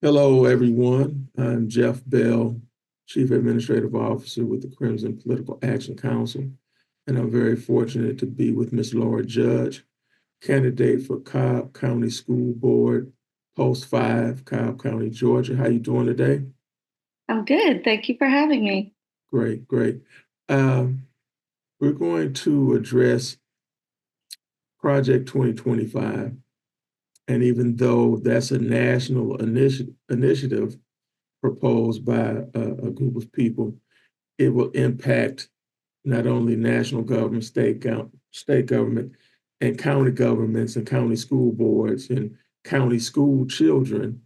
Hello, everyone. I'm Jeff Bell, Chief Administrative Officer with the Crimson Political Action Council, and I'm very fortunate to be with Ms. Laura Judge, candidate for Cobb County School Board, Post 5, Cobb County, Georgia. How you doing today? I'm good. Thank you for having me. Great, great. Um, we're going to address Project 2025, and even though that's a national initiative proposed by a group of people, it will impact not only national government, state government, and county governments and county school boards and county school children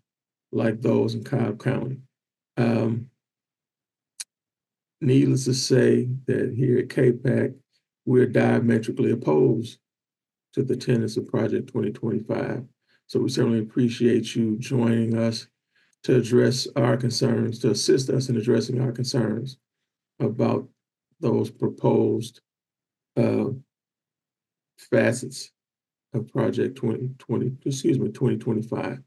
like those in Cobb County. Um, Needless to say that here at KPAC, we're diametrically opposed to the tenets of Project 2025. So we certainly appreciate you joining us to address our concerns, to assist us in addressing our concerns about those proposed uh, facets of Project 2025.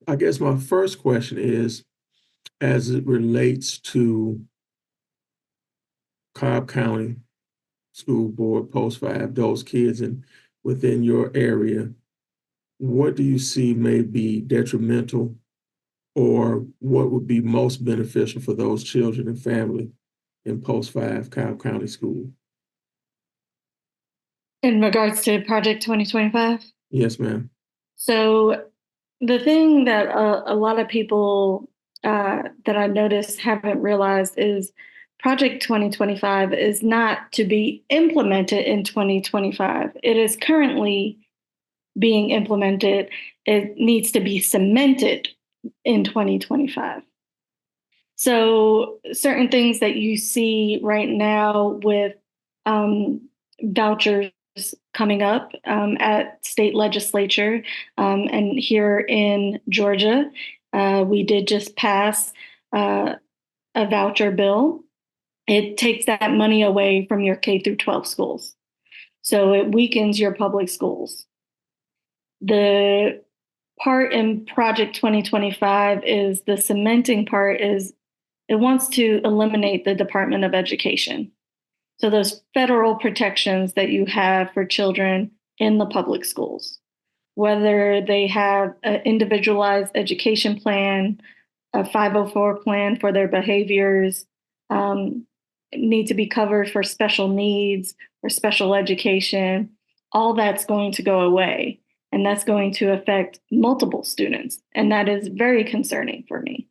I guess my first question is, as it relates to Cobb County School Board Post 5, those kids and within your area, what do you see may be detrimental or what would be most beneficial for those children and family in Post 5 Cobb County School? In regards to Project 2025, Yes, ma'am. so the thing that a lot of people that I noticed haven't realized is Project 2025 is not to be implemented in 2025. It is currently being implemented. It needs to be cemented in 2025. So certain things that you see right now with um, vouchers coming up at state legislature and here in Georgia, we did just pass uh, a voucher bill. It takes that money away from your K through 12 schools. So it weakens your public schools. The part in Project 2025 is the cementing part is it wants to eliminate the Department of Education. So those federal protections that you have for children in the public schools, whether they have an individualized education plan, a 504 plan for their behaviors, um, need to be covered for special needs or special education, all that's going to go away. And that's going to affect multiple students. And that is very concerning for me.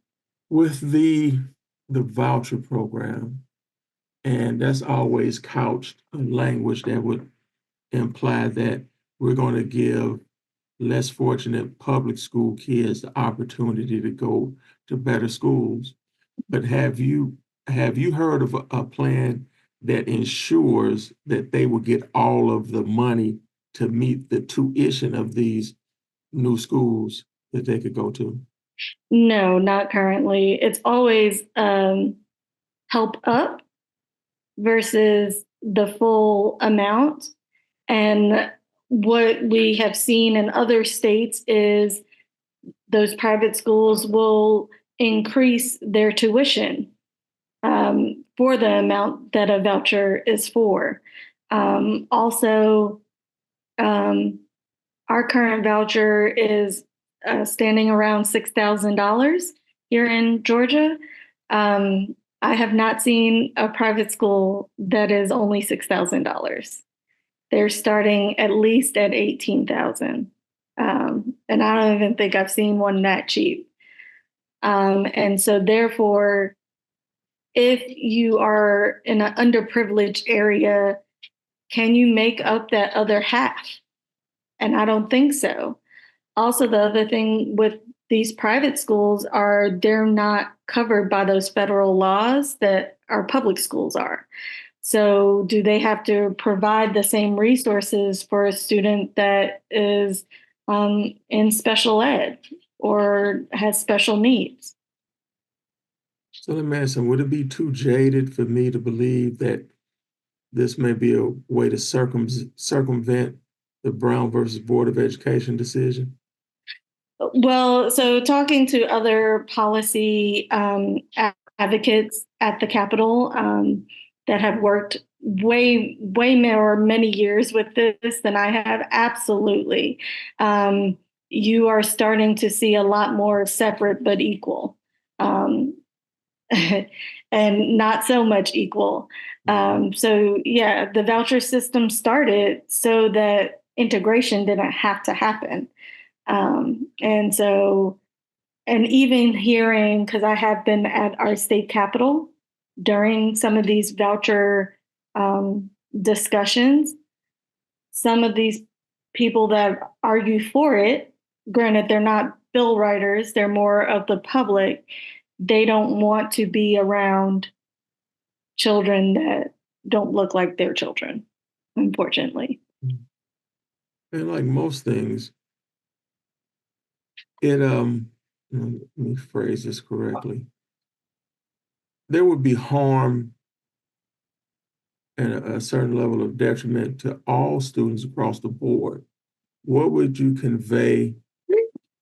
With the voucher program, and that's always couched in language that would imply that we're going to give less fortunate public school kids the opportunity to go to better schools. But have you heard of a plan that ensures that they will get all of the money to meet the tuition of these new schools that they could go to? No, not currently. It's always help up versus the full amount. And what we have seen in other states is those private schools will increase their tuition for the amount that a voucher is for. Also, um, our current voucher is standing around $6,000 here in Georgia. I have not seen a private school that is only $6,000. They're starting at least at 18,000. And I don't even think I've seen one that cheap. And so therefore, if you are in an underprivileged area, can you make up that other half? And I don't think so. Also, the other thing with these private schools are they're not covered by those federal laws that our public schools are. So, do they have to provide the same resources for a student that is in special ed or has special needs? So let me ask you, would it be too jaded for me to believe that this may be a way to circumvent the Brown versus Board of Education decision? Well, so talking to other policy advocates at the Capitol that have worked way more many years with this than I have, absolutely. Um, you are starting to see a lot more separate but equal, um, and not so much equal. So, yeah, the voucher system started so that integration didn't have to happen. And so, and even hearing, because I have been at our state capitol during some of these voucher discussions, some of these people that argue for it, granted, they're not bill writers, they're more of the public, they don't want to be around children that don't look like their children, unfortunately. And like most things, it let me phrase this correctly. There would be harm and a certain level of detriment to all students across the board. What would you convey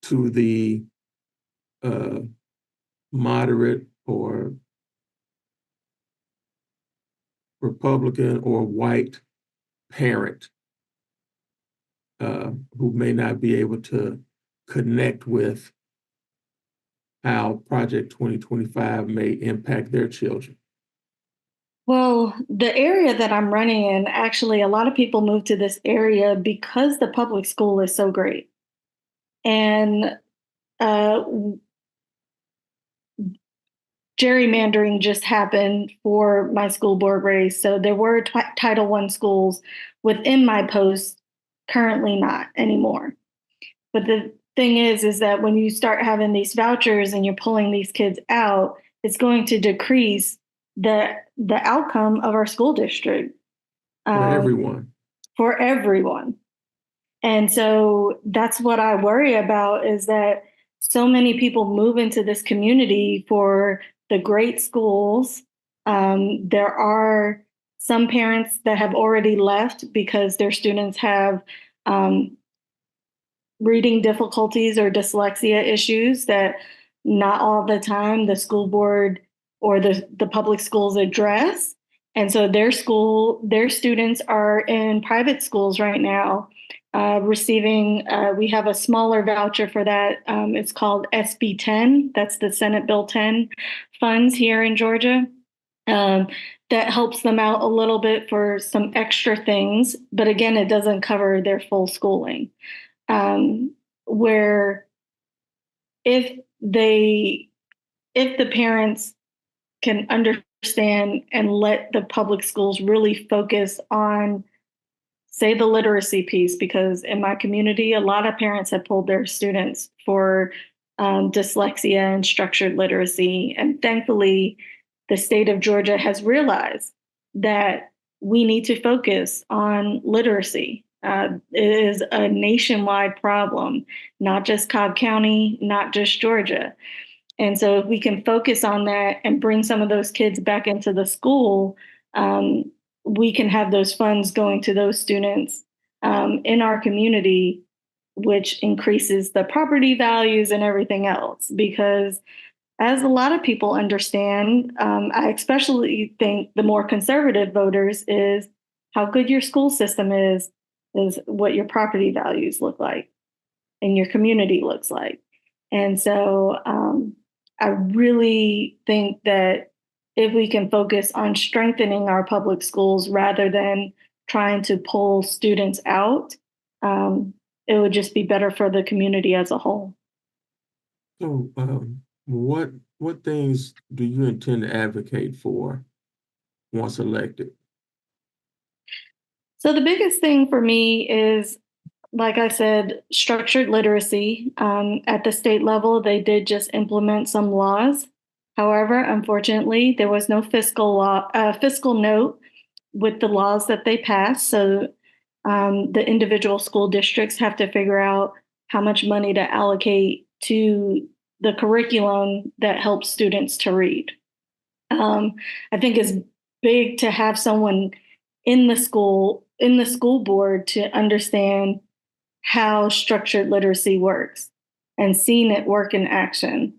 to the uh, moderate or Republican or white parent who may not be able to connect with how Project 2025 may impact their children? Well, the area that I'm running in, actually, a lot of people move to this area because the public school is so great. And uh, gerrymandering just happened for my school board race. So there were Title I schools within my post, currently not anymore. But the thing is that when you start having these vouchers and you're pulling these kids out, it's going to decrease the outcome of our school district. For Um, everyone. for everyone. And so that's what I worry about is that so many people move into this community for the great schools. There are some parents that have already left because their students have um, reading difficulties or dyslexia issues that not all the time the school board or the public schools address. And so their students are in private schools right now, receiving, we have a smaller voucher for that. It's called SB 10. That's the Senate Bill 10 funds here in Georgia. Um, that helps them out a little bit for some extra things. But again, it doesn't cover their full schooling, where if they if the parents can understand and let the public schools really focus on, say, the literacy piece, because in my community a lot of parents have pulled their students for dyslexia and structured literacy, and thankfully the state of Georgia has realized that we need to focus on literacy. It is a nationwide problem, not just Cobb County, not just Georgia. And so, if we can focus on that and bring some of those kids back into the school, um, we can have those funds going to those students in our community, which increases the property values and everything else. Because as a lot of people understand, I especially think the more conservative voters, is how good your school system is what your property values look like and your community looks like. And so I really think that if we can focus on strengthening our public schools rather than trying to pull students out, it would just be better for the community as a whole. So, what things do you intend to advocate for once elected? So the biggest thing for me is, like I said, structured literacy. At the state level, they did just implement some laws. However, unfortunately, there was no fiscal note with the laws that they passed. So the individual school districts have to figure out how much money to allocate to the curriculum that helps students to read. Um, I think it's big to have someone in the school board to understand how structured literacy works. and seen it work in action.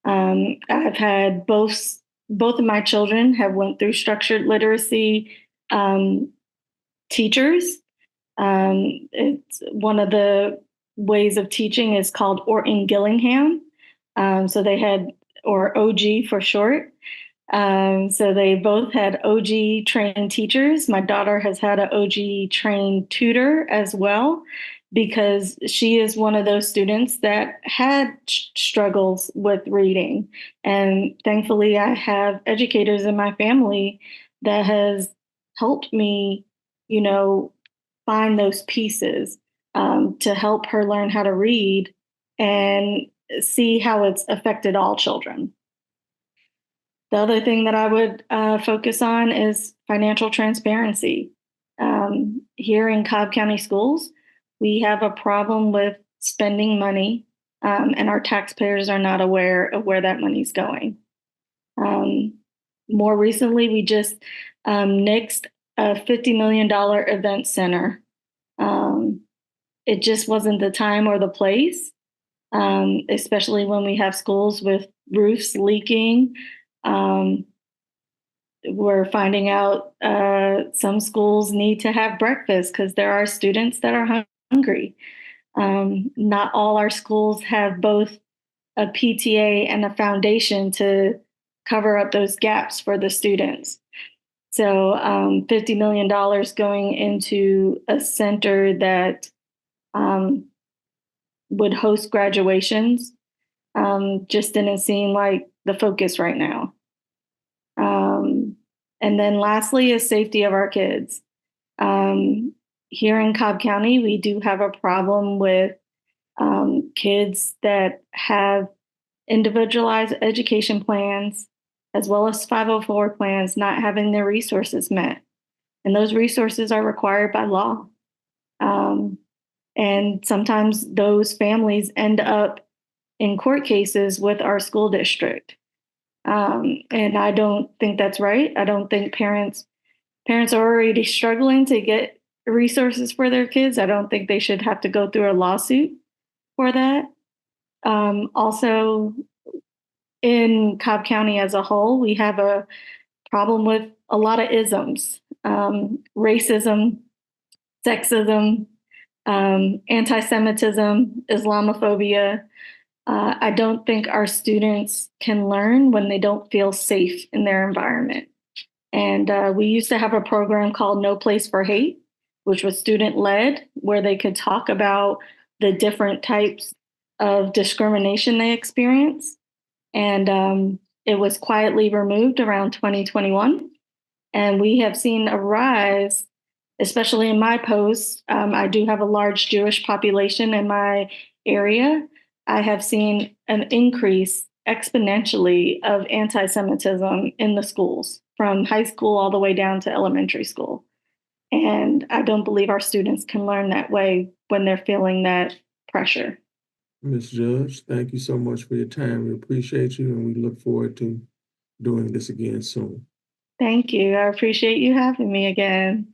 I've had both of my children have went through structured literacy teachers. It's one of the ways of teaching is called Orton Gillingham. So they had, or OG for short. So they both had OG trained teachers. My daughter has had an OG trained tutor as well, because she is one of those students that had struggles with reading. And thankfully, I have educators in my family that has helped me, you know, find those pieces to help her learn how to read and see how it's affected all children. The other thing that I would focus on is financial transparency. Here in Cobb County Schools, we have a problem with spending money, and our taxpayers are not aware of where that money's going. More recently, we just nixed a $50 million event center. It just wasn't the time or the place, especially when we have schools with roofs leaking. We're finding out some schools need to have breakfast because there are students that are hungry. Not all our schools have both a PTA and a foundation to cover up those gaps for the students. So $50 million going into a center that would host graduations just didn't seem like the focus right now. And then lastly is safety of our kids. Here in Cobb County, we do have a problem with kids that have individualized education plans as well as 504 plans not having their resources met. And those resources are required by law. And sometimes those families end up in court cases with our school district. And I don't think that's right. I don't think parents are already struggling to get resources for their kids. I don't think they should have to go through a lawsuit for that. Also, in Cobb County as a whole, we have a problem with a lot of isms, racism, sexism, anti-Semitism, Islamophobia. I don't think our students can learn when they don't feel safe in their environment. And we used to have a program called No Place for Hate, which was student led, where they could talk about the different types of discrimination they experience. And it was quietly removed around 2021. And we have seen a rise, especially in my post. I do have a large Jewish population in my area. I have seen an increase exponentially of anti-Semitism in the schools, from high school all the way down to elementary school. And I don't believe our students can learn that way when they're feeling that pressure. Ms. Judge, thank you so much for your time. We appreciate you, and we look forward to doing this again soon. Thank you. I appreciate you having me again.